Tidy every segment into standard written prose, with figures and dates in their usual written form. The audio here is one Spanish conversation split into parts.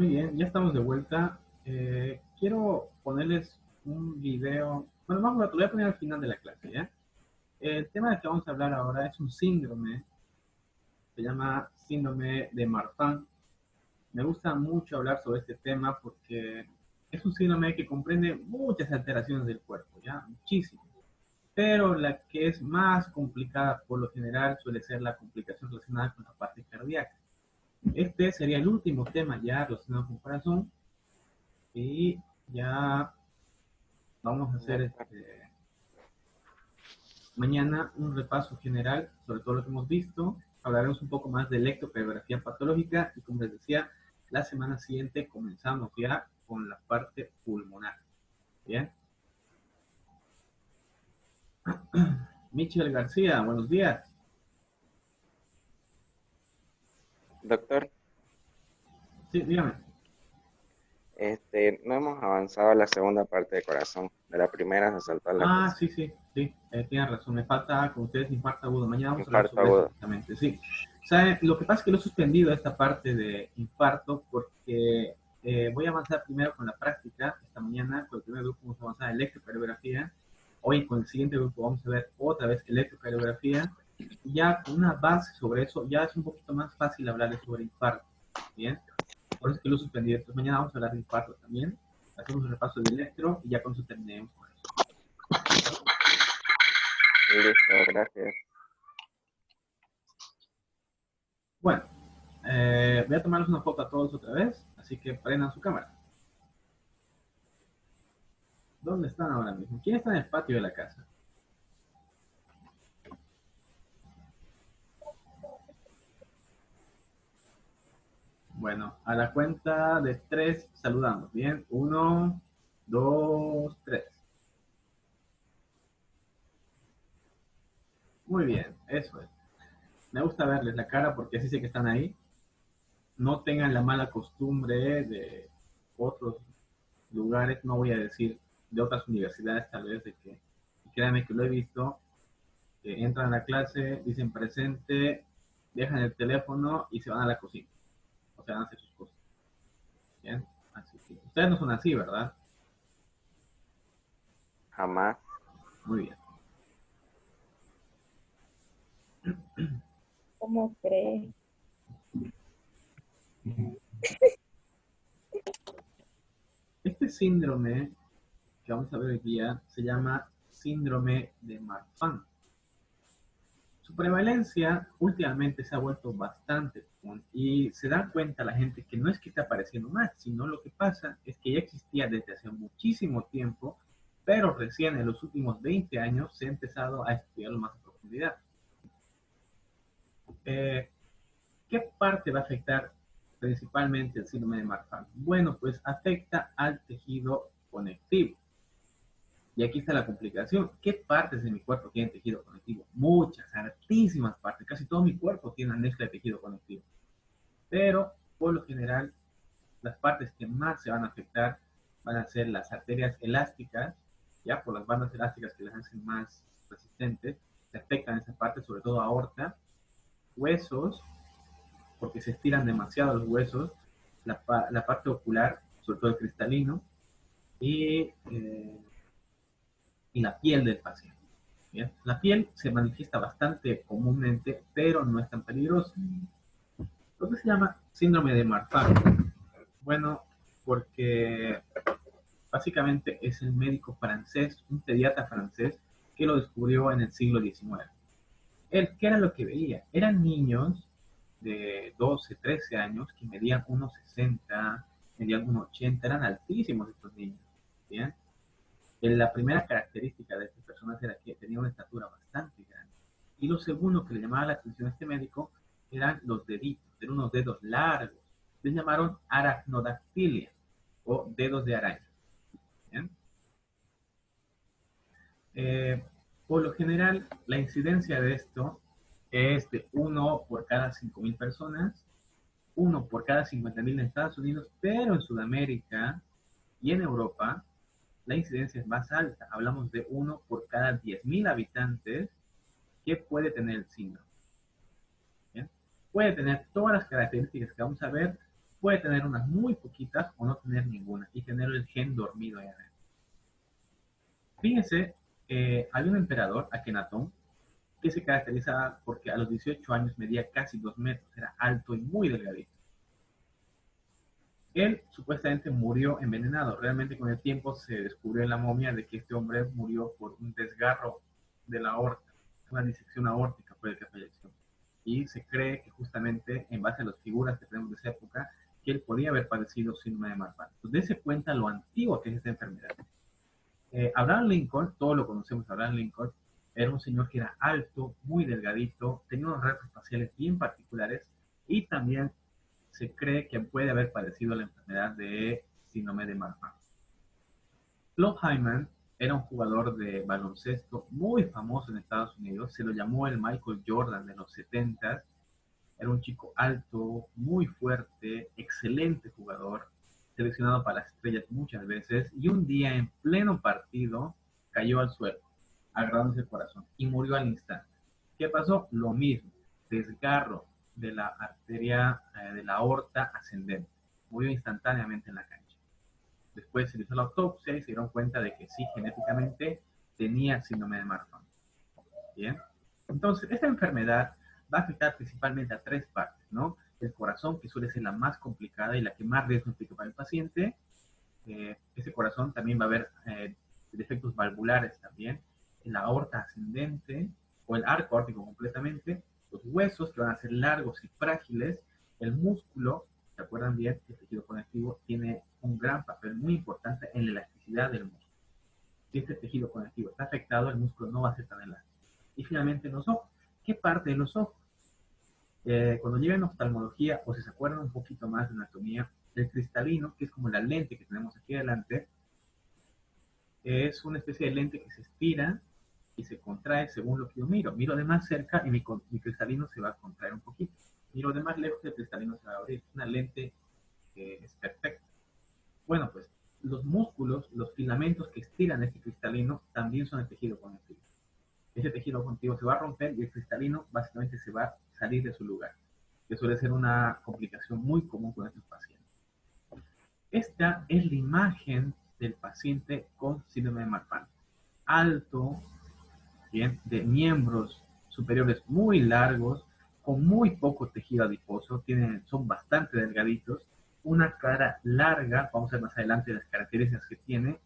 Muy bien, ya estamos de vuelta. Quiero ponerles un video. Bueno, lo voy a poner al final de la clase, ¿ya? El tema del que vamos a hablar ahora es un síndrome, se llama síndrome de Marfan. Me gusta mucho hablar sobre este tema porque es un síndrome que comprende muchas alteraciones del cuerpo, ¿ya? Muchísimas. Pero la que es más complicada por lo general suele ser la complicación relacionada con la parte cardíaca. Este sería el último tema ya relacionado con el corazón y ya vamos a hacer Doctor, mañana un repaso general sobre todo lo que hemos visto. Hablaremos un poco más de electrocardiografía patológica y como les decía, la semana siguiente comenzamos ya con la parte pulmonar. Bien. Michel García, buenos días. doctor, Sí, dígame. no hemos avanzado a la segunda parte de corazón. De la primera se saltó a la Ah, tercera. sí, sí, sí, tienen razón. Me falta con ustedes infarto agudo. Mañana vamos a hablar Infarto sobre eso agudo. justamente, sí. ¿Sabe? Lo que pasa es que lo he suspendido esta parte de infarto porque voy a avanzar primero con la práctica esta mañana. Con el primer grupo vamos a avanzar en electrocardiografía. Hoy con el siguiente grupo vamos a ver otra vez electrocardiografía. Y ya con una base sobre eso, ya es un poquito más fácil hablar sobre infarto. Bien. Por eso es que lo he suspendido. Entonces mañana vamos a hablar de infarto también. Hacemos un repaso de electro y ya con eso terminemos con eso. Listo, gracias. Bueno, voy a tomarles una foto a todos otra vez, así que prendan su cámara. ¿Dónde están ahora mismo? ¿Quién está en el patio de la casa? Bueno, a la cuenta de tres saludamos. Bien, uno, dos, tres. Muy bien, eso es. Me gusta verles la cara porque así sé que están ahí. No tengan la mala costumbre de otros lugares, no voy a decir de otras universidades tal vez, de que, y créanme que lo he visto, que entran a la clase, dicen presente, dejan el teléfono y se van a la cocina. O sea, van a hacer sus cosas. Bien, así que ustedes no son así, ¿verdad? Jamás. Muy bien. ¿Cómo cree? Este síndrome que vamos a ver hoy día se llama síndrome de Marfan. Su prevalencia últimamente se ha vuelto bastante común y se da cuenta la gente que no es que esté apareciendo más, sino lo que pasa es que ya existía desde hace muchísimo tiempo, pero recién en los últimos 20 años se ha empezado a estudiarlo más a profundidad. Eh, ¿Qué parte va a afectar principalmente el síndrome de Marfan? Bueno, pues afecta al tejido conectivo. Y aquí está la complicación. ¿Qué partes de mi cuerpo tienen tejido conectivo? Muchas, hartísimas partes. Casi todo mi cuerpo tiene una mezcla de tejido conectivo. Pero, por lo general, las partes que más se van a afectar van a ser las arterias elásticas, ya por las bandas elásticas que las hacen más resistentes. Se afectan esa parte, sobre todo aorta, huesos, porque se estiran demasiado los huesos, la parte ocular, sobre todo el cristalino, y, eh, y la piel del paciente. ¿Bien? La piel se manifiesta bastante comúnmente, pero no es tan peligrosa. ¿Por qué se llama síndrome de Marfan? Bueno, porque básicamente es el médico francés, un pediatra francés, que lo descubrió en el siglo XIX. Él, ¿qué era lo que veía? Eran niños de 12, 13 años que medían unos 60, medían unos 80, eran altísimos estos niños. ¿Bien? La primera característica de estas personas era que tenía una estatura bastante grande. Y lo segundo que le llamaba la atención a este médico eran los deditos, eran unos dedos largos. Les llamaron aracnodactilia o dedos de araña. ¿Bien? Eh, por lo general, la incidencia de esto es de uno por cada 5.000 personas, uno por cada 50.000 en Estados Unidos, pero en Sudamérica y en Europa la incidencia es más alta. Hablamos de uno por cada 10.000 habitantes que puede tener el síndrome. ¿Bien? Puede tener todas las características que vamos a ver, puede tener unas muy poquitas o no tener ninguna y tener el gen dormido ahí adentro. Fíjense, había un emperador, Akenatón, que se caracterizaba porque a los 18 años medía casi 2 metros, era alto y muy delgadito. Él supuestamente murió envenenado. Realmente con el tiempo se descubrió en la momia de que este hombre murió por un desgarro de la aorta, una disección aórtica por el que falleció. Y se cree que justamente en base a las figuras que tenemos de esa época, que él podía haber padecido síndrome de Marfan. Entonces, dése cuenta lo antiguo que es esta enfermedad. Abraham Lincoln, todos lo conocemos, Abraham Lincoln, era un señor que era alto, muy delgadito, tenía unos rasgos faciales bien particulares y también se cree que puede haber padecido la enfermedad de síndrome de Marfan. Claude Hyman era un jugador de baloncesto muy famoso en Estados Unidos, se lo llamó el Michael Jordan de los 70s, era un chico alto, muy fuerte, excelente jugador, seleccionado para las estrellas muchas veces, y un día en pleno partido cayó al suelo, agarrándose el corazón, y murió al instante. ¿Qué pasó? Lo mismo, desgarro de la arteria de la aorta ascendente. Murió instantáneamente en la cancha. Después se hizo la autopsia y se dieron cuenta de que sí, genéticamente tenía síndrome de Marfan. Bien. Entonces, esta enfermedad va a afectar principalmente a 3 partes, ¿no? El corazón, que suele ser la más complicada y la que más riesgo implica para el paciente. Ese corazón también va a haber defectos valvulares también. La aorta ascendente o el arco aórtico completamente. Los huesos, que van a ser largos y frágiles. El músculo, ¿se acuerdan bien? El tejido conectivo tiene un gran papel muy importante en la elasticidad del músculo. Si este tejido conectivo está afectado, el músculo no va a ser tan elástico. Y finalmente los ojos. ¿Qué parte de los ojos? Cuando llegan a oftalmología, o si se acuerdan un poquito más de anatomía, el cristalino, que es como la lente que tenemos aquí adelante, es una especie de lente que se estira y se contrae según lo que yo miro. Miro de más cerca y mi cristalino se va a contraer un poquito. Miro de más lejos y el cristalino se va a abrir. Es una lente que es perfecta. Bueno, pues los músculos, los filamentos que estiran este cristalino también son el tejido conectivo. Ese tejido conectivo se va a romper y el cristalino básicamente se va a salir de su lugar, que suele ser una complicación muy común con estos pacientes. Esta es la imagen del paciente con síndrome de Marfan. Alto, bien, de miembros superiores muy largos, con muy poco tejido adiposo, son bastante delgaditos, una cara larga, vamos a ver más adelante las características que tiene,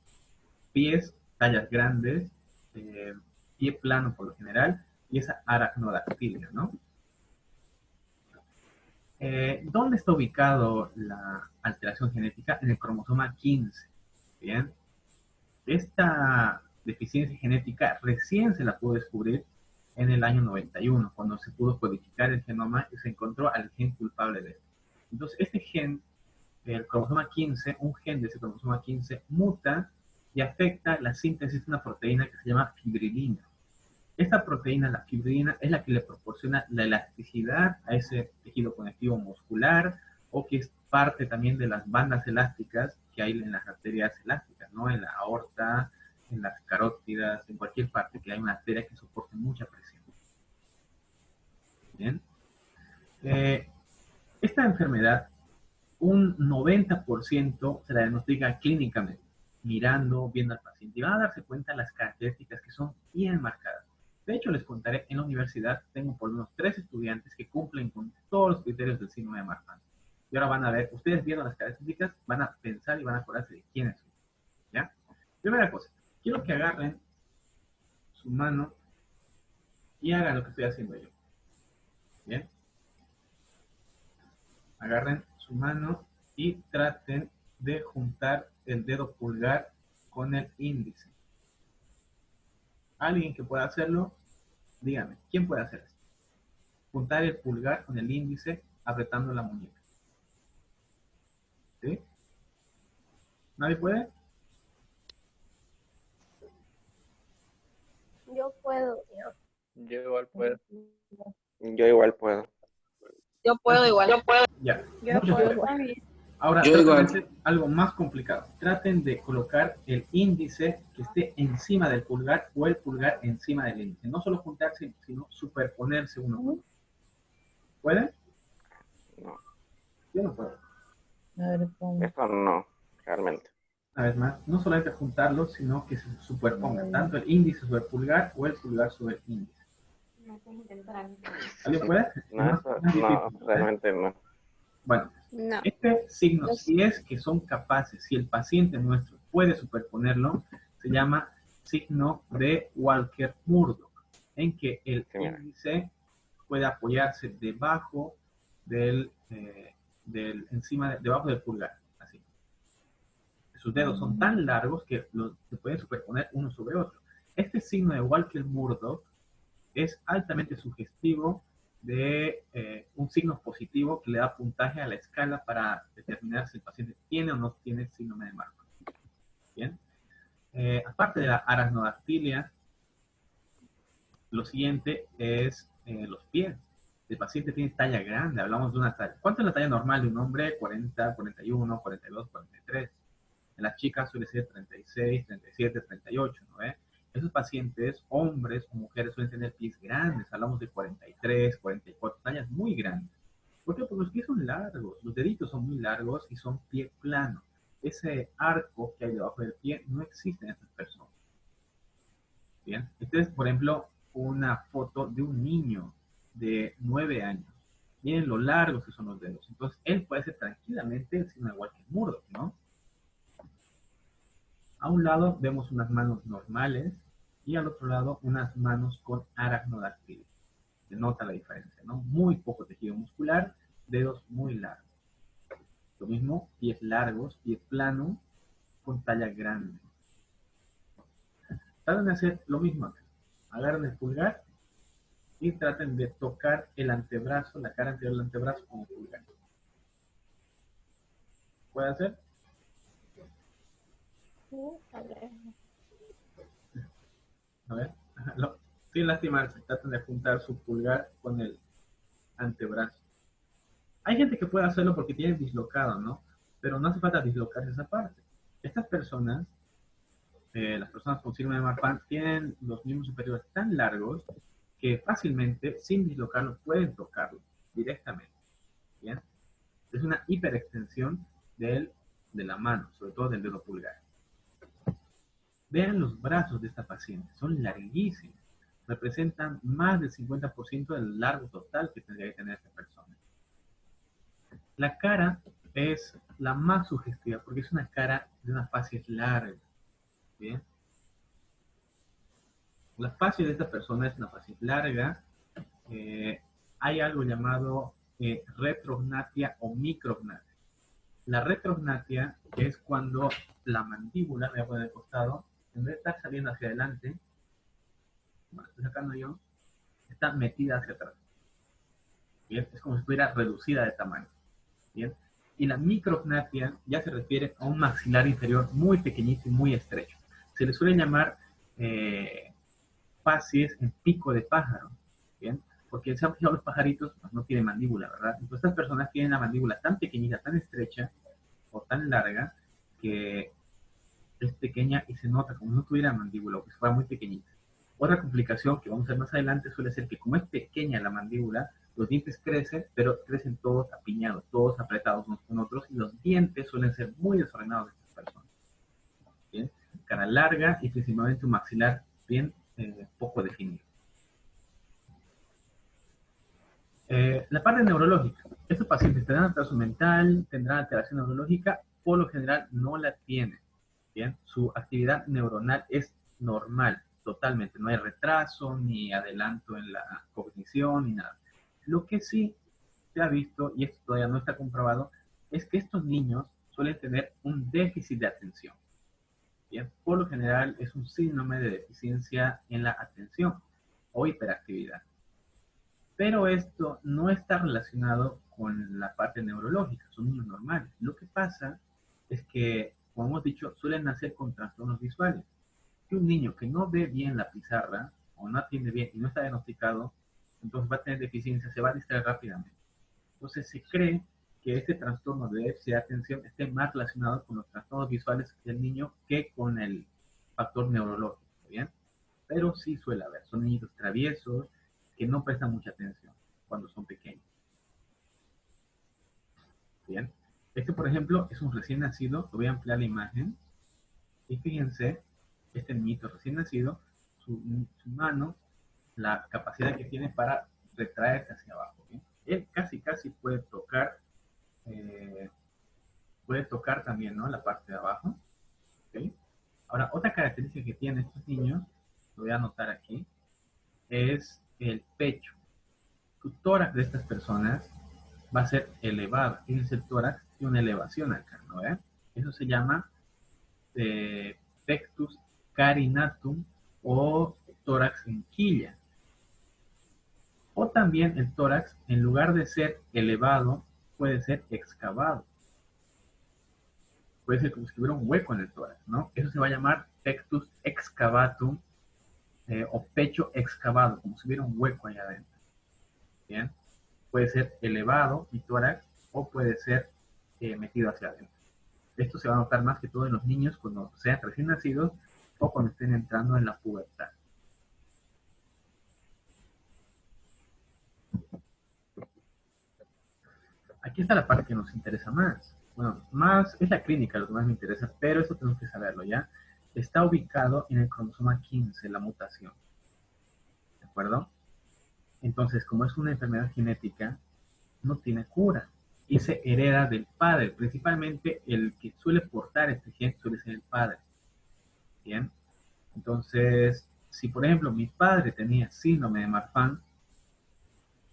pies, tallas grandes, pie plano por lo general, y esa aracnodactilia, ¿no? ¿Dónde está ubicado la alteración genética? En el cromosoma 15, ¿bien? Esta deficiencia genética recién se la pudo descubrir en el año 91, cuando se pudo codificar el genoma y se encontró al gen culpable de esto. Entonces, este gen, el cromosoma 15, un gen de ese cromosoma 15, muta y afecta la síntesis de una proteína que se llama fibrilina. Esta proteína, la fibrilina, es la que le proporciona la elasticidad a ese tejido conectivo muscular o que es parte también de las bandas elásticas que hay en las arterias elásticas, ¿no? En la aorta, en las carótidas, en cualquier parte que hay una arteria que soporte mucha presión. Bien. Esta enfermedad, un 90% se la diagnostica clínicamente, mirando, viendo al paciente, y van a darse cuenta de las características que son bien marcadas. De hecho, les contaré, en la universidad tengo por lo menos 3 estudiantes que cumplen con todos los criterios del síndrome de Marfan. Y ahora van a ver, ustedes viendo las características, van a pensar y van a acordarse de quiénes son. ¿Ya? Primera cosa, quiero que agarren su mano y hagan lo que estoy haciendo yo. ¿Bien? Agarren su mano y traten de juntar el dedo pulgar con el índice. ¿Alguien que pueda hacerlo? Dígame, ¿quién puede hacer esto? Juntar el pulgar con el índice apretando la muñeca. ¿Sí? ¿Nadie puede? Yo puedo, señor. Yo igual puedo. Yo igual puedo. Yo puedo igual. Ya. Yo Muchas puedo gracias. igual. Ahora, Yo traten de igual. hacer algo más complicado. Traten de colocar el índice que esté encima del pulgar o el pulgar encima del índice. No solo juntarse, sino superponerse uno con otro. ¿Pueden? No. Yo no puedo. A ver, ¿cómo? Esto no, realmente. Una vez más, no solamente juntarlos, sino que se superpongan tanto el índice sobre el pulgar o el pulgar sobre el índice. No puedes intentar. ¿Alguien puede? Es No, eso más no, difícil, ¿eh? realmente no. Bueno, No. este signo, Los- si es que son capaces, si el paciente nuestro puede superponerlo, se llama signo de Walker-Murdoch, en que el Sí, mira. índice puede apoyarse debajo debajo del pulgar, así. Sus dedos son tan largos que se pueden superponer uno sobre otro. Este signo de Walker-Murdoch es altamente sugestivo de un signo positivo que le da puntaje a la escala para determinar si el paciente tiene o no tiene síndrome de Marfan. Bien. Aparte de la aracnodactilia, lo siguiente es los pies. El paciente tiene talla grande, hablamos de una talla. ¿Cuánto es la talla normal de un hombre? 40, 41, 42, 43. En las chicas suele ser 36, 37, 38, ¿no ve? Esos pacientes, hombres o mujeres, suelen tener pies grandes, hablamos de 43, 44, tallas muy grandes. ¿Por qué? Porque los pies son largos, los deditos son muy largos y son pie plano. Ese arco que hay debajo del pie no existe en estas personas. Bien, entonces, por ejemplo, una foto de un niño de 9 años. Miren lo largos que son los dedos. Entonces, él puede ser tranquilamente el signo de Walker Murdoch, ¿no? A un lado vemos unas manos normales y al otro lado unas manos con aracnodactilia. Se nota la diferencia, ¿no? Muy poco tejido muscular, dedos muy largos. Lo mismo, pies largos, pie plano, con talla grande. Traten de hacer lo mismo acá. Agarren el pulgar y traten de tocar el antebrazo, la cara anterior del antebrazo con el pulgar. ¿Puede hacer? A ver. A ver. Sin lastimarse, traten de juntar su pulgar con el antebrazo. Hay gente que puede hacerlo porque tiene dislocado, ¿no? Pero no hace falta dislocar esa parte. Estas personas, las personas con síndrome de Marfan, tienen los miembros superiores tan largos que fácilmente, sin dislocarlo, pueden tocarlo directamente. ¿Bien? Es una hiperextensión de la mano, sobre todo del dedo pulgar. Vean los brazos de esta paciente, son larguísimos. Representan más del 50% del largo total que tendría que tener esta persona. La cara es la más sugestiva porque es una cara de una facies larga. ¿Bien? La facie de esta persona es una facies larga. Hay algo llamado retrognatia o micrognatia. La retrognatia es cuando la mandíbula, me voy a poner de costado, en vez de estar saliendo hacia adelante, bueno, estoy sacando yo, está metida hacia atrás. ¿Bien? Es como si estuviera reducida de tamaño. ¿Bien? Y la micrognatia ya se refiere a un maxilar inferior muy pequeñito y muy estrecho. Se le suele llamar facies en pico de pájaro. ¿Bien? Porque se han fijado los pajaritos, pues no tienen mandíbula, ¿verdad? Entonces estas personas tienen la mandíbula tan pequeñita, tan estrecha o tan larga que es pequeña y se nota como si no tuviera mandíbula o que fuera muy pequeñita. Otra complicación que vamos a ver más adelante suele ser que como es pequeña la mandíbula, los dientes crecen, pero crecen todos apiñados, todos apretados unos con otros, y los dientes suelen ser muy desordenados de estas personas. ¿Bien? Cara larga y principalmente un maxilar bien poco definido. La parte neurológica. Estos pacientes tendrán atraso mental, tendrán alteración neurológica, por lo general no la tienen. Bien, su actividad neuronal es normal, totalmente. No hay retraso ni adelanto en la cognición ni nada. Lo que sí se ha visto, y esto todavía no está comprobado, es que estos niños suelen tener un déficit de atención. Bien, por lo general es un síndrome de deficiencia en la atención o hiperactividad. Pero esto no está relacionado con la parte neurológica, son niños normales. Lo que pasa es que, como hemos dicho, suelen nacer con trastornos visuales. Y un niño que no ve bien la pizarra o no atiende bien y no está diagnosticado, entonces va a tener deficiencia, se va a distraer rápidamente. Entonces se cree que este trastorno de déficit de atención esté más relacionado con los trastornos visuales del niño que con el factor neurológico, ¿bien? Pero sí suele haber, son niños traviesos que no prestan mucha atención cuando son pequeños. Bien. Este, por ejemplo, es un recién nacido. Te voy a ampliar la imagen. Y fíjense, este niñito recién nacido, su mano, la capacidad que tiene para retraerse hacia abajo. ¿Bien? Él casi puede tocar también, ¿no? La parte de abajo. ¿Ok? Ahora, otra característica que tienen estos niños, lo voy a anotar aquí, es el pecho. El tórax de estas personas va a ser elevado. Fíjense, el tórax tiene una elevación acá, ¿no? Eso se llama pectus carinatum o tórax en quilla. O también el tórax, en lugar de ser elevado, puede ser excavado. Puede ser como si tuviera un hueco en el tórax, ¿no? Eso se va a llamar pectus excavatum o pecho excavado, como si hubiera un hueco allá adentro. Bien, puede ser elevado mi tórax o puede ser metido hacia adentro. Esto se va a notar más que todo en los niños cuando sean recién nacidos o cuando estén entrando en la pubertad. Aquí está la parte que nos interesa más. Bueno, más es la clínica lo que más me interesa, pero eso tenemos que saberlo ya. Está ubicado en el cromosoma 15, la mutación. ¿De acuerdo? Entonces, como es una enfermedad genética, no tiene cura y se hereda del padre. Principalmente el que suele portar este gen suele ser el padre. Bien, entonces, si por ejemplo mi padre tenía síndrome de Marfan,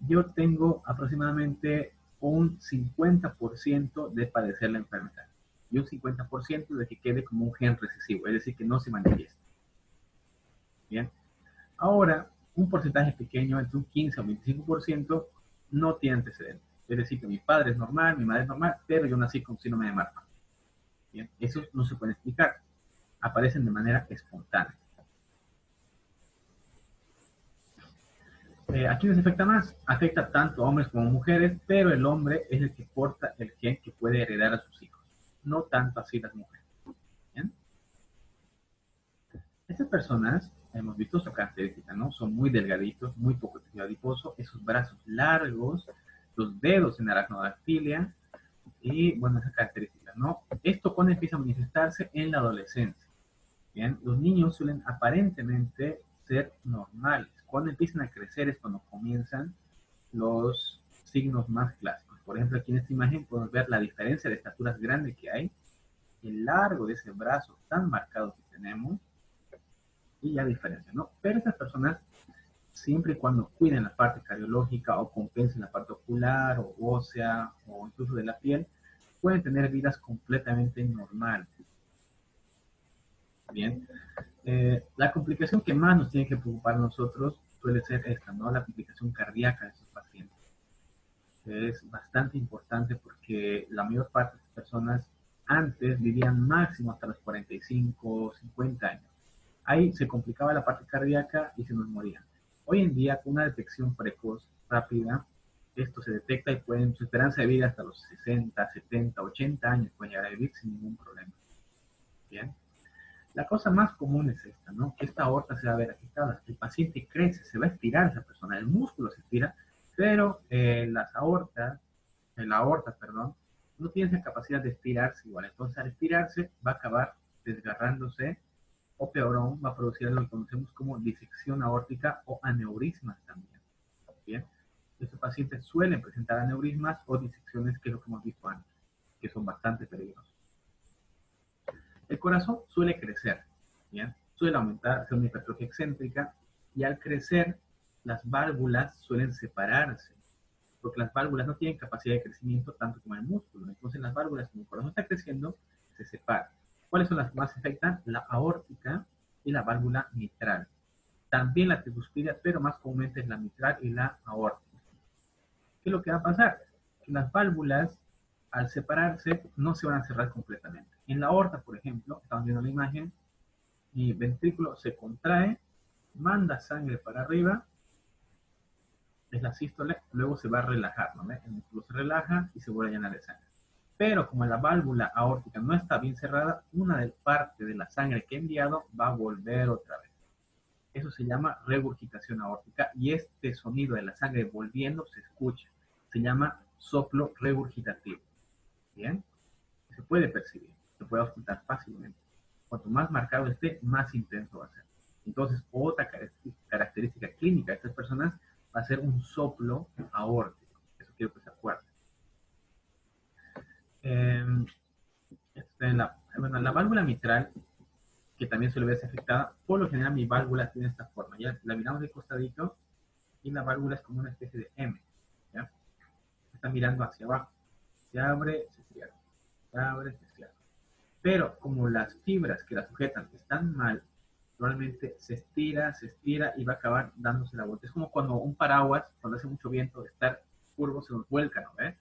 yo tengo aproximadamente un 50% de padecer la enfermedad y un 50% de que quede como un gen recesivo, es decir, que no se manifieste. Bien, ahora un porcentaje pequeño, entre un 15 o 25%, no tiene antecedentes. Es decir, que mi padre es normal, mi madre es normal, pero yo nací con síndrome de Marfan. Bien, eso no se puede explicar. Aparecen de manera espontánea. ¿A quiénes afecta más? Afecta tanto a hombres como a mujeres, pero el hombre es el que porta el gen que puede heredar a sus hijos, no tanto así las mujeres. ¿Bien? Estas personas, hemos visto su característica, ¿no? Son muy delgaditos, muy poco tejido adiposo, esos brazos largos, los dedos en aracnodactilia, y bueno, esas características, ¿no? Esto cuando empieza a manifestarse en la adolescencia. Bien, los niños suelen aparentemente ser normales. Cuando empiezan a crecer es cuando comienzan los signos más clásicos. Por ejemplo, aquí en esta imagen podemos ver la diferencia de estaturas grande que hay, el largo de ese brazo tan marcado que tenemos y la diferencia, ¿no? Pero estas personas, siempre y cuando cuiden la parte cardiológica o compensen la parte ocular o ósea o incluso de la piel, pueden tener vidas completamente normales. Bien, la complicación que más nos tiene que preocupar a nosotros suele ser esta, ¿no? La complicación cardíaca de estos pacientes. Es bastante importante porque la mayor parte de las personas antes vivían máximo hasta los 45 o 50 años. Ahí se complicaba la parte cardíaca y se nos morían. Hoy en día, con una detección precoz, rápida, esto se detecta y pueden, su esperanza de vida hasta los 60, 70, 80 años pueden llegar a vivir sin ningún problema. Bien. La cosa más común es esta, ¿no? Que esta aorta se va a ver afectada. El paciente crece, se va a estirar esa persona, el músculo se estira, pero la aorta, perdón, no tiene esa capacidad de estirarse igual. Entonces, al estirarse, va a acabar desgarrándose, o peor aún, va a producir lo que conocemos como disección aórtica o aneurismas también. Bien, estos pacientes suelen presentar aneurismas o disecciones, que es lo que hemos visto antes, que son bastante peligrosos. El corazón suele crecer, ¿bien? Suele aumentar, hacer una hipertrofia excéntrica, y al crecer, las válvulas suelen separarse, porque las válvulas no tienen capacidad de crecimiento tanto como el músculo. Entonces las válvulas, como el corazón está creciendo, se separan. ¿Cuáles son las que más afectan? La aórtica y la válvula mitral. También la tricuspidia, pero más comúnmente es la mitral y la aórtica. ¿Qué es lo que va a pasar? Que las válvulas, al separarse, no se van a cerrar completamente. En la aorta, por ejemplo, estamos viendo la imagen, mi ventrículo se contrae, manda sangre para arriba, es la sístole, luego se va a relajar, ¿no? El músculo se relaja y se vuelve a llenar de sangre. Pero como la válvula aórtica no está bien cerrada, una parte de la sangre que he enviado va a volver otra vez. Eso se llama regurgitación aórtica, y este sonido de la sangre volviendo se escucha. Se llama soplo regurgitativo. Bien, Se puede percibir, se puede ocultar fácilmente. Cuanto más marcado esté, más intenso va a ser. Entonces, otra característica clínica de estas personas va a ser un soplo aórtico. Eso quiero que se acuerden. La válvula mitral, que también suele verse afectada, por lo general mi válvula tiene esta forma. Ya la miramos de costadito y la válvula es como una especie de M. ¿Ya? Está mirando hacia abajo. Se abre, se cierra. Se abre, se cierra. Pero como las fibras que la sujetan están mal, normalmente se estira y va a acabar dándose la vuelta. Es como cuando un paraguas, cuando hace mucho viento, de estar curvo, se nos vuelca, ¿no ves?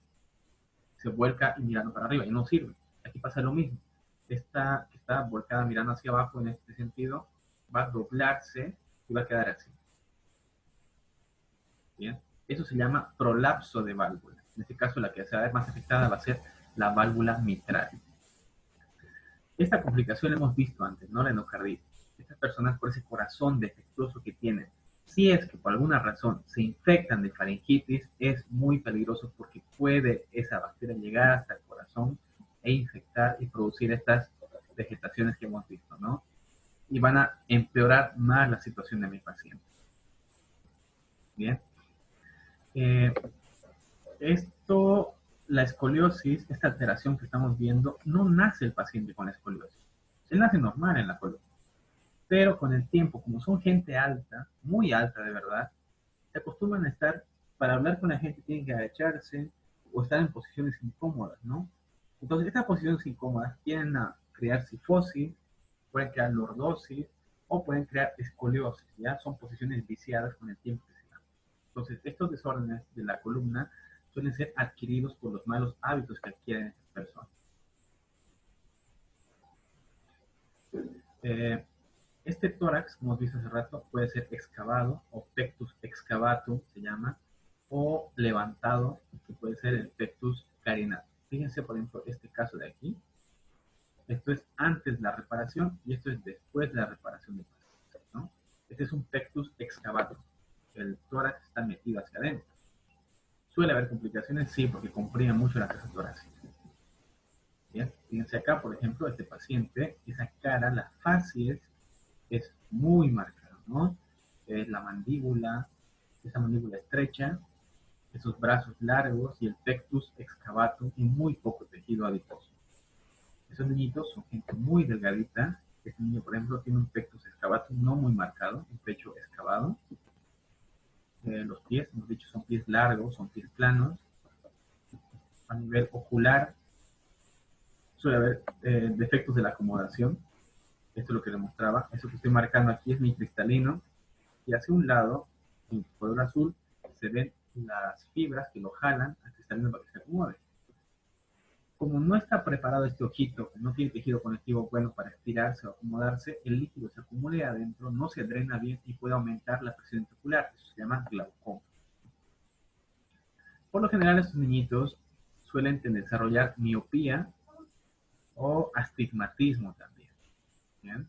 Se vuelca y mirando para arriba y no sirve. Aquí pasa lo mismo. Esta que está volcada mirando hacia abajo en este sentido va a doblarse y va a quedar así. Bien, eso se llama prolapso de válvula. En este caso la que se va a ver más afectada va a ser la válvula mitral. Esta complicación la hemos visto antes, ¿no? La endocarditis. Estas personas por ese corazón defectuoso que tienen, si es que por alguna razón se infectan de faringitis, es muy peligroso porque puede esa bacteria llegar hasta el corazón e infectar y producir estas vegetaciones que hemos visto, ¿no? Y van a empeorar más la situación de mi paciente. Bien. La escoliosis, esta alteración que estamos viendo, no nace el paciente con la escoliosis. Él nace normal en la columna. Pero con el tiempo, como son gente alta, muy alta de verdad, se acostumbran a estar, para hablar con la gente tienen que agacharse o estar en posiciones incómodas, ¿no? Entonces, estas posiciones incómodas tienden a crear cifosis, pueden crear lordosis o pueden crear escoliosis, ¿ya? Son posiciones viciadas con el tiempo que se dan. Entonces, estos desórdenes de la columna suelen ser adquiridos por los malos hábitos que adquieren estas personas. Este tórax, como hemos visto hace rato, puede ser excavado, o pectus excavatum se llama, o levantado, que puede ser el pectus carinatum. Fíjense, por ejemplo, este caso de aquí. Esto es antes de la reparación y esto es después de la reparación del paciente, ¿no? Este es un pectus excavatum. El tórax está metido hacia adentro. ¿Suele haber complicaciones? Sí, porque comprime mucho la caja torácica. Bien, fíjense acá, por ejemplo, este paciente, esa cara, la facies, es muy marcada, ¿no? Es la mandíbula, esa mandíbula estrecha, esos brazos largos y el pectus excavatum y muy poco tejido adiposo. Esos niñitos son gente muy delgadita. Este niño, por ejemplo, tiene un pectus excavatum no muy marcado, un pecho excavado. Los pies, hemos dicho, son pies largos, son pies planos. A nivel ocular, suele haber defectos de la acomodación. Esto es lo que demostraba. Eso que estoy marcando aquí es mi cristalino. Y hacia un lado, en color azul, se ven las fibras que lo jalan al cristalino para que se acomode. Como no está preparado este ojito, no tiene tejido conectivo bueno para estirarse o acomodarse, el líquido se acumula adentro, no se drena bien y puede aumentar la presión intraocular. Eso se llama glaucoma. Por lo general, estos niñitos suelen desarrollar miopía o astigmatismo también. ¿Bien?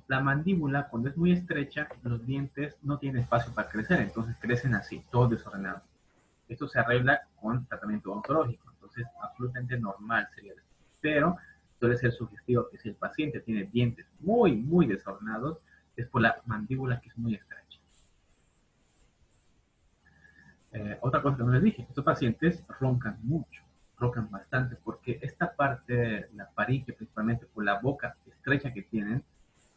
La mandíbula, cuando es muy estrecha, los dientes no tienen espacio para crecer, entonces crecen así, todos desordenados. Esto se arregla con tratamiento odontológico, entonces absolutamente normal sería esto. Pero suele ser sugestivo que si el paciente tiene dientes muy desordenados, es por la mandíbula que es muy estrecha. Otra cosa que no les dije, estos pacientes roncan mucho, roncan bastante, porque esta parte, la faringe, principalmente por la boca estrecha que tienen,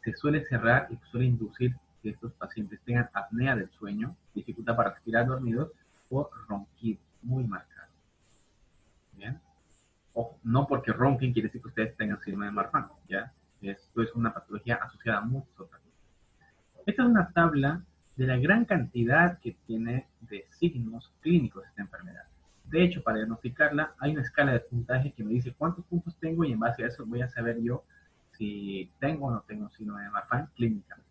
se suele cerrar y suele inducir que estos pacientes tengan apnea del sueño, dificultad para respirar dormidos o ronquidos muy marcados. Bien. Ojo, no porque ronquen quiere decir que ustedes tengan síndrome de Marfan, ¿ya? Esto es una patología asociada a muchas otras cosas. Esta es una tabla de la gran cantidad que tiene de signos clínicos esta enfermedad. De hecho, para diagnosticarla hay una escala de puntaje que me dice cuántos puntos tengo y en base a eso voy a saber yo si tengo o no tengo síndrome de Marfan clínicamente.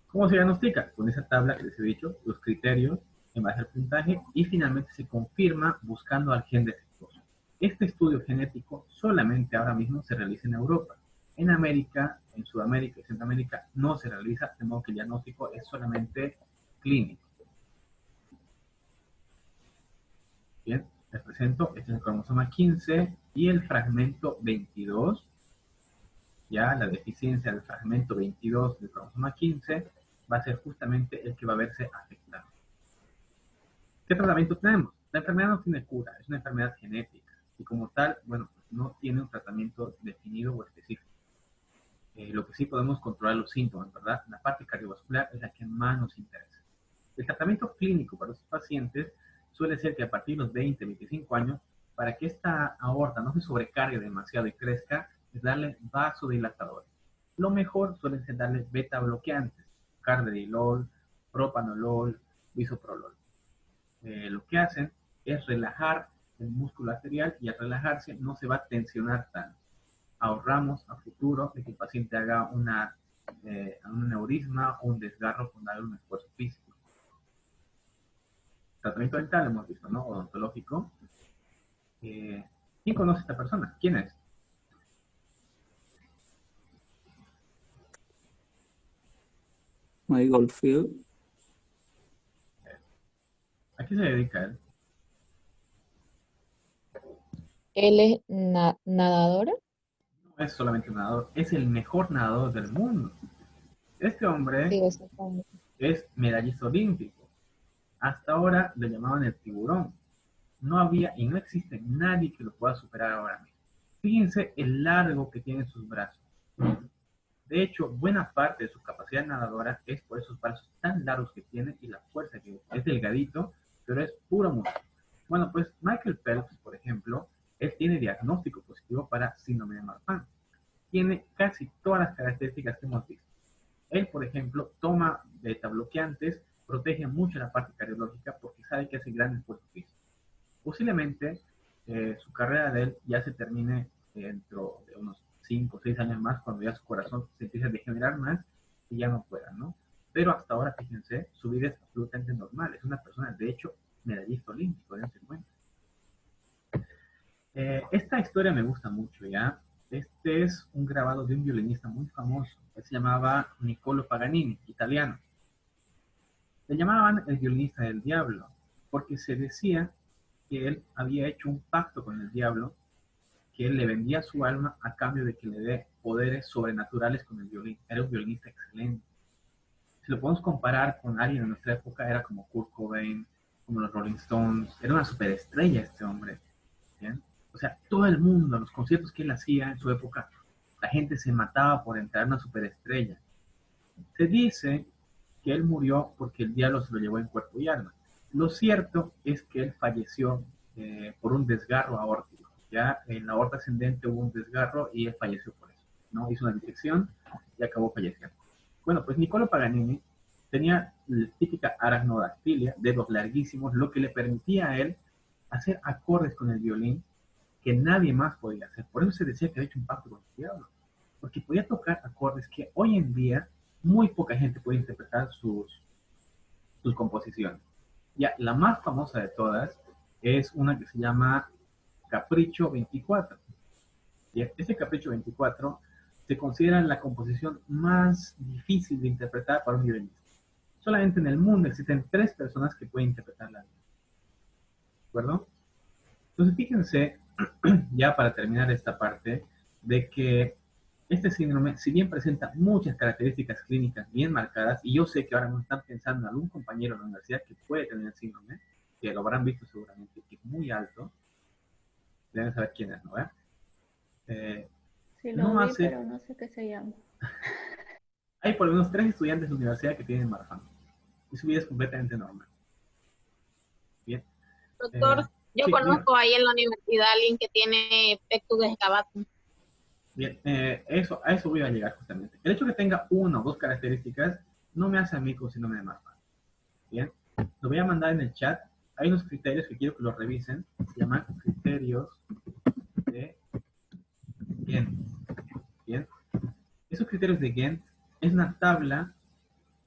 ¿Cómo se diagnostica? Con esa tabla que les he dicho, los criterios en base al puntaje y finalmente se confirma buscando al gen defectuoso. Este estudio genético solamente ahora mismo se realiza en Europa. En América, en Sudamérica y Centroamérica no se realiza, de modo que el diagnóstico es solamente clínico. Bien, Les presento, este es el cromosoma 15 y el fragmento 22. Ya la deficiencia del fragmento 22 del cromosoma 15 va a ser justamente el que va a verse afectado. ¿Qué tratamiento tenemos? La enfermedad no tiene cura, es una enfermedad genética y como tal, bueno, pues no tiene un tratamiento definido o específico. Lo que sí podemos controlar los síntomas, ¿verdad? La parte cardiovascular es la que más nos interesa. El tratamiento clínico para los pacientes suele ser que a partir de los 20, 25 años, para que esta aorta no se sobrecargue demasiado y crezca, es darle vasodilatadores. Lo mejor suele ser darle beta bloqueantes, carvedilol, propanolol, bisoprolol. Lo que hacen es relajar el músculo arterial y al relajarse no se va a tensionar tanto. Ahorramos a futuro de que el paciente haga un aneurisma o un desgarro con algún esfuerzo físico. Tratamiento dental hemos visto, ¿no? Odontológico. ¿Quién conoce a esta persona? ¿Quién es? Mike Goldfield. ¿A qué se dedica él? Él es nadadora. No es solamente un nadador, es el mejor nadador del mundo. Este hombre Sí, exactamente. es medallista olímpico. Hasta ahora le llamaban el tiburón. No había y no existe nadie que lo pueda superar ahora mismo. Fíjense el largo que tiene sus brazos. De hecho, buena parte de su capacidad nadadora es por esos brazos tan largos que tiene y la fuerza que es delgadito, pero es puro músculo. Bueno, pues Michael Phelps, por ejemplo, él tiene diagnóstico positivo para síndrome de Marfan. Tiene casi todas las características que hemos visto. Él, por ejemplo, toma beta bloqueantes, protege mucho la parte cardiológica porque sabe que hace gran esfuerzo físico. Posiblemente su carrera de él ya se termine dentro de unos 5 o 6 años más, cuando ya su corazón se empiece a degenerar más y ya no pueda, ¿no? Pero hasta ahora, fíjense, su vida es absolutamente normal. Es una persona, de hecho, medallista olímpico, dense cuenta. Esta historia me gusta mucho, ¿ya? Este es un grabado de un violinista muy famoso. Él se llamaba Niccolo Paganini, italiano. Le llamaban el violinista del diablo, porque se decía que él había hecho un pacto con el diablo, que él le vendía su alma a cambio de que le dé poderes sobrenaturales con el violín. Era un violinista excelente. Si lo podemos comparar con alguien de nuestra época, era como Kurt Cobain, como los Rolling Stones. Era una superestrella este hombre. ¿Bien? O sea, todo el mundo, los conciertos que él hacía en su época, la gente se mataba por entrar a una superestrella. Se dice que él murió porque el diablo se lo llevó en cuerpo y alma. Lo cierto es que él falleció por un desgarro aórtico. Ya en la aorta ascendente hubo un desgarro y él falleció por eso, ¿no? Hizo una disección y acabó falleciendo. Bueno, pues Niccolo Paganini tenía la típica aracnodactilia, dedos larguísimos, lo que le permitía a él hacer acordes con el violín que nadie más podía hacer. Por eso se decía que había hecho un pacto con el diablo, porque podía tocar acordes que hoy en día muy poca gente puede interpretar sus composiciones. Ya, la más famosa de todas es una que se llama Capricho 24. Y este Capricho 24 se considera la composición más difícil de interpretar para un violinista. Solamente en el mundo existen 3 personas que pueden interpretarla. ¿De acuerdo? Entonces fíjense, ya para terminar esta parte, de que este síndrome, si bien presenta muchas características clínicas bien marcadas, y yo sé que ahora no están pensando en algún compañero de la universidad que puede tener el síndrome, que lo habrán visto seguramente, que es muy alto, deben saber quién es, ¿no? Sí, no lo vi, hace... pero no sé qué se llama. Hay por lo menos 3 estudiantes de la universidad que tienen Marfan, y su vida es completamente normal. Bien. Doctor, yo Sí, conozco ahí en la universidad a alguien que tiene pectus excavatum. Bien, a eso voy a llegar justamente. El hecho de que tenga 1 o 2 características no me hace a mí como síndrome de Marfan. Bien, lo voy a mandar en el chat. Hay unos criterios que quiero que los revisen. Se llaman criterios de Ghent. Bien, esos criterios de Ghent es una tabla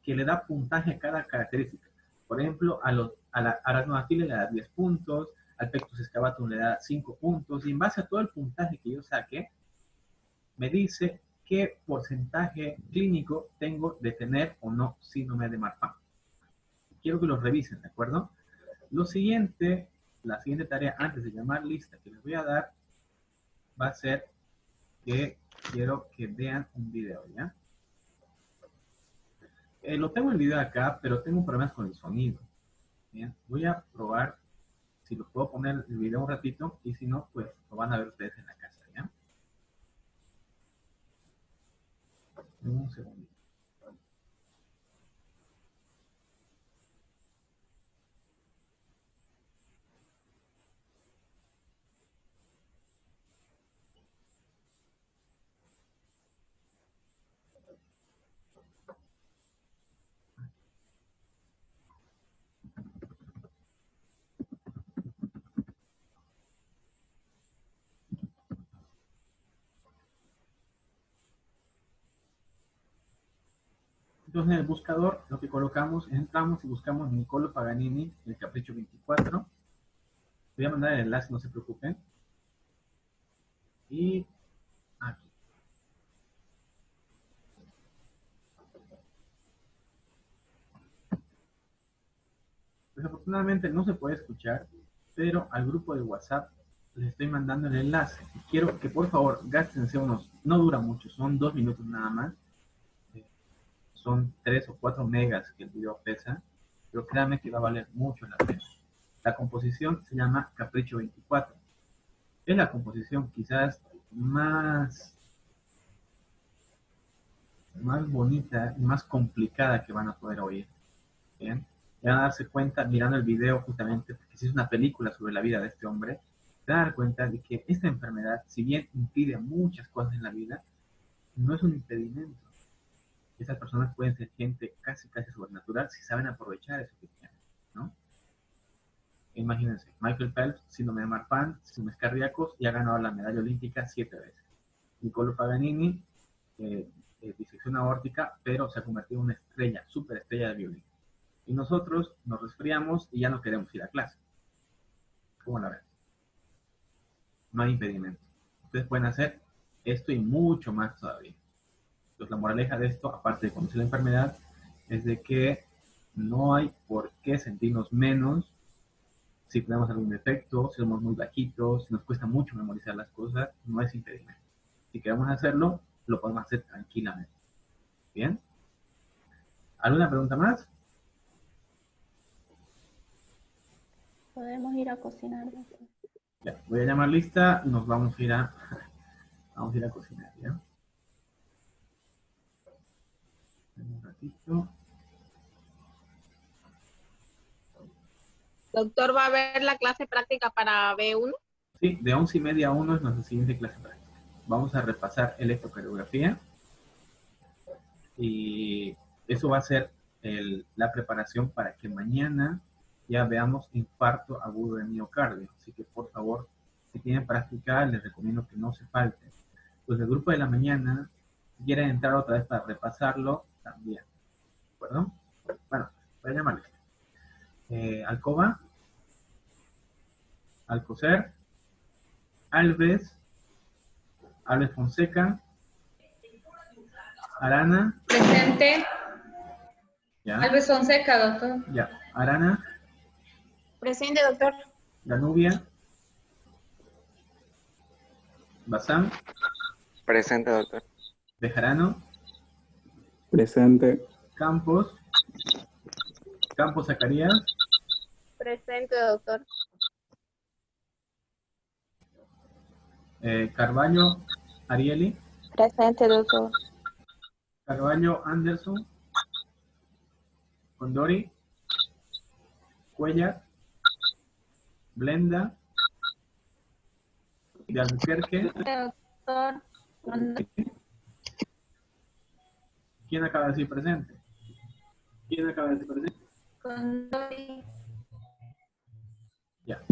que le da puntaje a cada característica. Por ejemplo, a la aracnodactilia le da 10 puntos, al pectus excavatum le da 5 puntos, y en base a todo el puntaje que yo saque, me dice qué porcentaje clínico tengo de tener o no síndrome de Marfan. Quiero que lo revisen, ¿de acuerdo? Lo siguiente la siguiente tarea antes de llamar lista que les voy a dar va a ser que quiero que vean un video, ¿ya? Lo tengo el video acá, pero tengo problemas con el sonido. Bien, voy a probar si lo puedo poner el video un ratito y si no, pues lo van a ver ustedes en la casa, ¿ya? Un segundo. Entonces en el buscador lo que colocamos, entramos y buscamos Niccolò Paganini, el Capricho 24. Voy a mandar el enlace, no se preocupen. Y aquí. Desafortunadamente no se puede escuchar, pero al grupo de WhatsApp les estoy mandando el enlace. Quiero que por favor gástense unos, no dura mucho, son 2 minutos nada más. Son 3 o 4 megas que el video pesa, pero créanme que va a valer mucho la pena. La composición se llama Capricho 24. Es la composición quizás más bonita y más complicada que van a poder oír. Bien, van a darse cuenta mirando el video justamente, porque si es una película sobre la vida de este hombre, se van a dar cuenta de que esta enfermedad, si bien impide muchas cosas en la vida, no es un impedimento. Esas personas pueden ser gente casi sobrenatural si saben aprovechar eso que tienen, ¿no? Imagínense, Michael Phelps, síndrome de Marfan, síndromes cardíacos, y ha ganado la medalla olímpica 7 veces. Niccolò Paganini, disección aórtica, pero se ha convertido en una estrella, superestrella de violín. Y nosotros nos resfriamos y ya no queremos ir a clase. ¿Cómo la ven? No hay impedimento. Ustedes pueden hacer esto y mucho más todavía. Entonces la moraleja de esto, aparte de conocer la enfermedad, es de que no hay por qué sentirnos menos si tenemos algún defecto, si somos muy bajitos, si nos cuesta mucho memorizar las cosas, no es impedimento. Si queremos hacerlo, lo podemos hacer tranquilamente. ¿Bien? ¿Alguna pregunta más? Podemos ir a cocinar. Ya, voy a llamar lista y nos vamos a ir a cocinar, ¿ya? Un ratito. Doctor, ¿va a haber la clase práctica para B1? Sí, de 11:30 a 1 es nuestra siguiente clase práctica. Vamos a repasar electrocardiografía y eso va a ser la preparación para que mañana ya veamos infarto agudo de miocardio. Así que por favor, si tienen práctica, les recomiendo que no se falten. Pues el grupo de la mañana, si quieren entrar otra vez para repasarlo, también. ¿De acuerdo? Bueno, voy a llamarles. Alcoba, Alcocer, Alves Fonseca, Arana. Presente. Ya. Alves Fonseca, doctor. Ya. Arana. Presente, doctor. Danubia. Bazán. Presente, doctor. Bejarano. Presente. Campos. Campos Zacarías. Presente, doctor. Carvalho Arieli. Presente, doctor. Carvalho Anderson. Condori. Cuellar. Blenda. De Albuquerque. Doctor. ¿Quién acaba de decir presente? ¿Quién acaba de decir presente? Condori. Ya.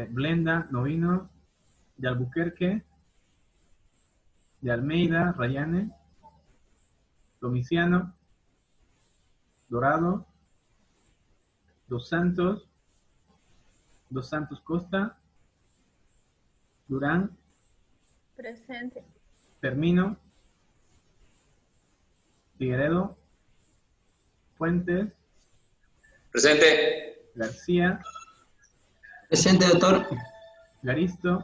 Blenda no vino. De Albuquerque. De Almeida, Rayane. Domiciano. Dorado. Dos Santos Costa. Durán, Presente. Termino, Figueredo, Fuentes, Presente. García, Presente, doctor. Garisto,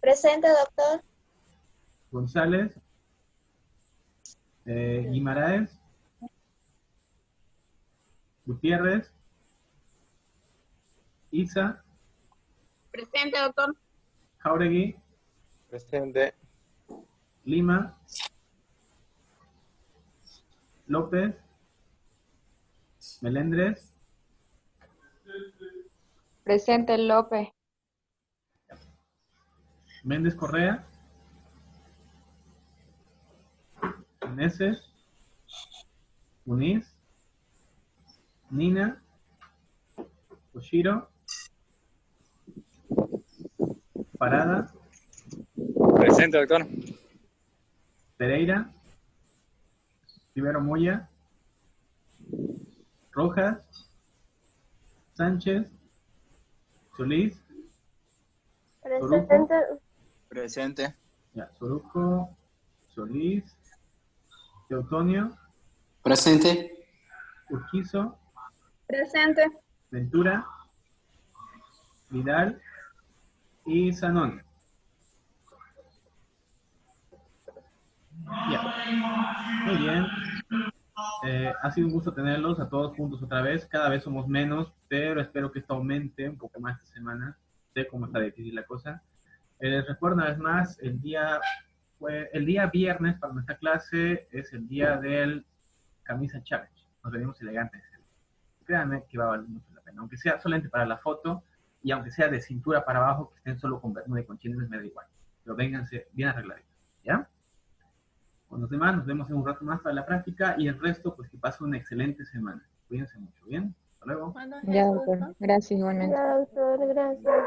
Presente, doctor. González, Guimaraes, Gutiérrez, Isa, Presente, doctor. Jauregui, Presente. Lima, López, Melendres, Presente, López. Méndez Correa, Meneses, Muniz, Nina, Oshiro, Parada, Presente, doctor. Pereira, Rivero Moya, Rojas, Sánchez, Solís, Soruco, Presente. ya, Soruco, Solís, Teutonio, Presente. Urquizo, Presente. Ventura, Vidal y Zanoni. Ya, muy bien. Ha sido un gusto tenerlos a todos juntos otra vez. Cada vez somos menos, pero espero que esto aumente un poco más esta semana. Sé cómo está difícil la cosa. Les recuerdo una vez más, el día viernes para nuestra clase es el día del camisa challenge. Nos venimos elegantes. Créanme que va a valer mucho la pena. Aunque sea solamente para la foto y aunque sea de cintura para abajo, que estén solo con bermuda y con chines, me da igual. Pero vénganse bien arregladitos. ¿Ya? Con los demás nos vemos en un rato más para la práctica y el resto, pues que pasen una excelente semana. Cuídense mucho, ¿bien? Hasta luego. Ya, doctor. Gracias, igualmente. Ya, doctor, gracias.